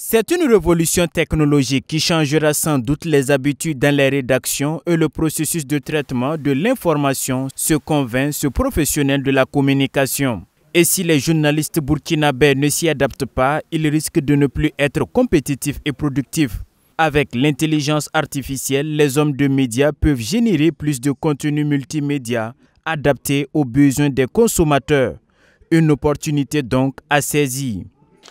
C'est une révolution technologique qui changera sans doute les habitudes dans les rédactions et le processus de traitement de l'information, se convainc ce professionnel de la communication. Et si les journalistes burkinabés ne s'y adaptent pas, ils risquent de ne plus être compétitifs et productifs. Avec l'intelligence artificielle, les hommes de médias peuvent générer plus de contenu multimédia adapté aux besoins des consommateurs. Une opportunité donc à saisir.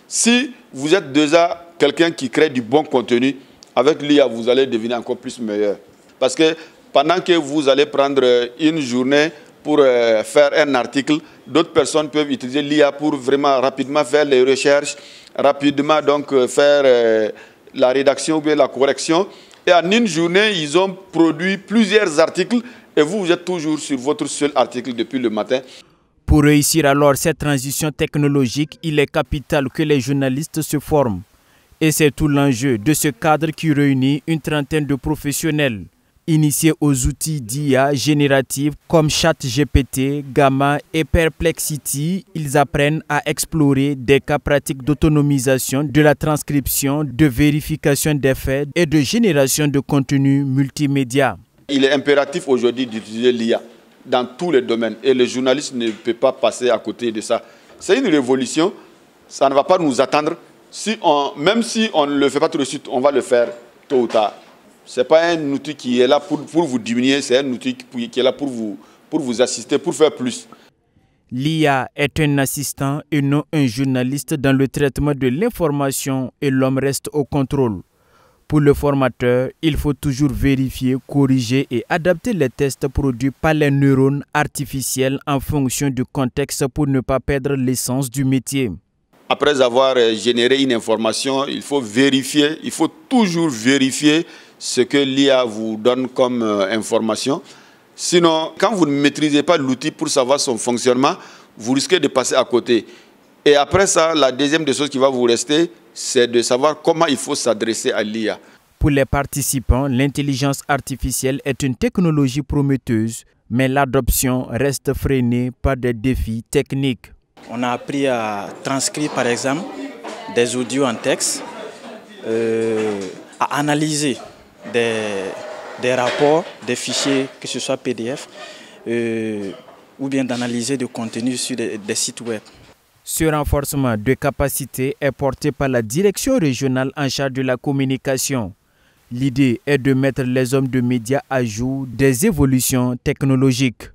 Si vous êtes déjà quelqu'un qui crée du bon contenu, avec l'IA, vous allez devenir encore plus meilleur. Parce que pendant que vous allez prendre une journée pour faire un article, d'autres personnes peuvent utiliser l'IA pour vraiment rapidement faire les recherches, rapidement donc faire la rédaction ou bien la correction. Et en une journée, ils ont produit plusieurs articles et vous êtes toujours sur votre seul article depuis le matin. Pour réussir alors cette transition technologique, il est capital que les journalistes se forment. Et c'est tout l'enjeu de ce cadre qui réunit une trentaine de professionnels. Initiés aux outils d'IA générative comme ChatGPT, Gamma et Perplexity, ils apprennent à explorer des cas pratiques d'autonomisation, de la transcription, de vérification des faits et de génération de contenu multimédia. Il est impératif aujourd'hui d'utiliser l'IA dans tous les domaines et le journaliste ne peut pas passer à côté de ça. C'est une révolution, ça ne va pas nous attendre. Même si on ne le fait pas tout de suite, on va le faire tôt ou tard. Ce n'est pas un outil qui est là pour vous diminuer, c'est un outil qui est là pour vous assister, pour faire plus. L'IA est un assistant et non un journaliste dans le traitement de l'information et l'homme reste au contrôle. Pour le formateur, il faut toujours vérifier, corriger et adapter les tests produits par les neurones artificiels en fonction du contexte pour ne pas perdre l'essence du métier. Après avoir généré une information, il faut vérifier, il faut toujours vérifier ce que l'IA vous donne comme information. Sinon, quand vous ne maîtrisez pas l'outil pour savoir son fonctionnement, vous risquez de passer à côté. Et après ça, la deuxième des choses qui va vous rester, c'est de savoir comment il faut s'adresser à l'IA. Pour les participants, l'intelligence artificielle est une technologie prometteuse, mais l'adoption reste freinée par des défis techniques. On a appris à transcrire, par exemple, des audios en texte, à analyser des rapports, des fichiers, que ce soit PDF, ou bien d'analyser du contenu sur des sites web. Ce renforcement de capacité est porté par la direction régionale en charge de la communication. L'idée est de mettre les hommes de médias à jour des évolutions technologiques.